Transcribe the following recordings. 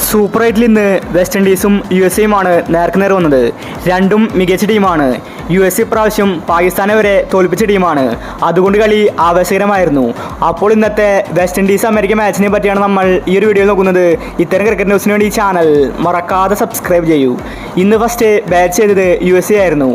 Super 8-ൽ ഇന്ന് west ഇൻഡീസും USA-യുമാണ് നേർക്കുനേർ വന്നത്. രണ്ടും മികച്ച ടീമാണ്. USA ഇപ്രാവശ്യം പാകിസ്ഥാനെ വരെ തോൽപ്പിച്ച ടീമാണ്. അതുകൊണ്ട് കളി ആവേശകരമായിരുന്നു. അപ്പോൾ ഇന്നത്തെ വെസ്റ്റ് ഇൻഡീസ് അമേരിക്ക മാച്ചിനെ പറ്റിയാണ് നമ്മൾ ഈ ഒരു വീഡിയോയിൽ നോക്കുന്നത്. ഇത്തരം ക്രിക്കറ്റ് ന്യൂസിന് വേണ്ടി ഈ ചാനൽ മറക്കാതെ സബ്സ്ക്രൈബ് ചെയ്യൂ. ഇന്ന് ഫസ്റ്റ് ബാറ്റ് ചെയ്തത് USA ആയിരുന്നു.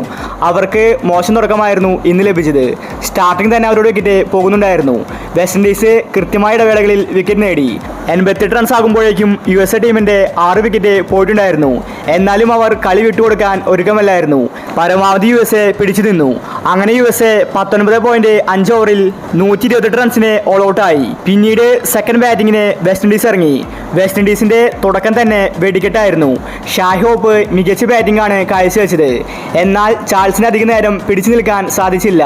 അവർക്ക് മോശം തുടക്കമായിരുന്നു ഇന്ന് ലഭിച്ചത്. സ്റ്റാർട്ടിംഗ് തന്നെ അവരോട് വിക്കറ്റ് പോകുന്നുണ്ടായിരുന്നു. വെസ്റ്റ് ഇൻഡീസ് കൃത്യമായ ഇടവേളകളിൽ വിക്കറ്റ് നേടി. 88 റൺസ് ആകുമ്പോഴേക്കും USA ടീമിന്റെ 6 വിക്കറ്റ് പോയിട്ടുണ്ടായിരുന്നു. എന്നാലും അവർ കളി വിട്ടുകൊടുക്കാൻ ഒരുക്കമല്ലായിരുന്നു. പരമാവധി USA പിടിച്ചു നിന്നു. അങ്ങനെ USA 19.5 ഓവറിൽ 128 റൺസിന് ഓൾ ഔട്ടായി. പിന്നീട് സെക്കൻഡ് ബാറ്റിങ്ങിന് വെസ്റ്റ് ഇൻഡീസ് ഇറങ്ങി. വെസ്റ്റ് ഇൻഡീസിന്റെ തുടക്കം തന്നെ വെടിക്കെട്ടായിരുന്നു. ഷായ് ഹോപ്പ് മികച്ച ബാറ്റിംഗ് ആണ് കാഴ്ചവെച്ചത്. എന്നാൽ ചാൾസിന് അധിക നേരം പിടിച്ചു നിൽക്കാൻ സാധിച്ചില്ല.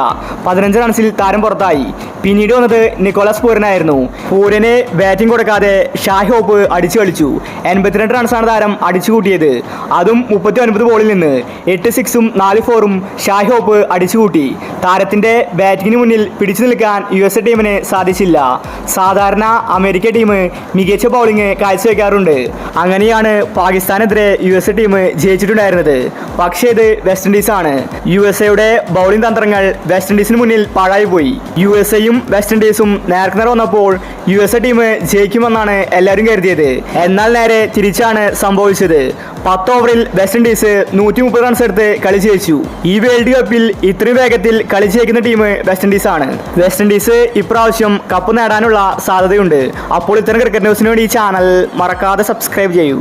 15 റൺസിൽ താരം പുറത്തായി. പിന്നീട് വന്നത് നിക്കോളാസ് പൂരനായിരുന്നു. പൂരന് ബാറ്റിംഗ് കൊടുക്കാതെ ഷായ് ഹോപ്പ് അടിച്ചു കളിച്ചു. 82 റൺസാണ് താരം അടിച്ചു കൂട്ടിയത്. അതും 39 ബോളിൽ നിന്ന് 8 സിക്സും 4 ഫോറും ഷായ് ഹോപ്പ് അടിച്ചുകൂട്ടി. താരത്തിന്റെ ബാറ്റിങ്ങിന് മുന്നിൽ പിടിച്ചു നിൽക്കാൻ USA ടീമിന് സാധിച്ചില്ല. സാധാരണ അമേരിക്ക ടീം മികച്ച ബൗളിംഗ് കാഴ്ചവെക്കാറുണ്ട്. അങ്ങനെയാണ് പാകിസ്ഥാനെതിരെ USA ടീം ജയിച്ചിട്ടുണ്ടായിരുന്നത്. പക്ഷേ ഇത് വെസ്റ്റ് ഇൻഡീസ് ആണ്. USA-യുടെ ബൗളിംഗ് തന്ത്രങ്ങൾ വെസ്റ്റ് ഇൻഡീസിന് മുന്നിൽ പാഴായിപ്പോയി. USA-യും വെസ്റ്റ് ഇൻഡീസും നേർക്കുനേർ വന്നപ്പോൾ USA ടീം ജയിക്കുമെന്നാണ് എല്ലാവരും കരുതിയത്. എന്നാൽ നേരെ തിരിച്ചാണ് സംഭവിച്ചത്. 10 ഓവറിൽ വെസ്റ്റ് ഇൻഡീസ് 130 റൺസ് എടുത്ത് കളി ജയിച്ചു. ഈ വേൾഡ് കപ്പിൽ ഇത്രയും വേഗത്തിൽ കളി ജയിക്കുന്ന ടീം വെസ്റ്റ് ഇൻഡീസ് ആണ്. വെസ്റ്റ് ഇൻഡീസ് ഇപ്രാവശ്യം കപ്പ് നേടാനുള്ള സാധ്യതയുണ്ട്. അപ്പോൾ ഇത്തരം ക്രിക്കറ്റ് ന്യൂസിന് വേണ്ടി ഈ ചാനൽ മറക്കാതെ സബ്സ്ക്രൈബ് ചെയ്യൂ.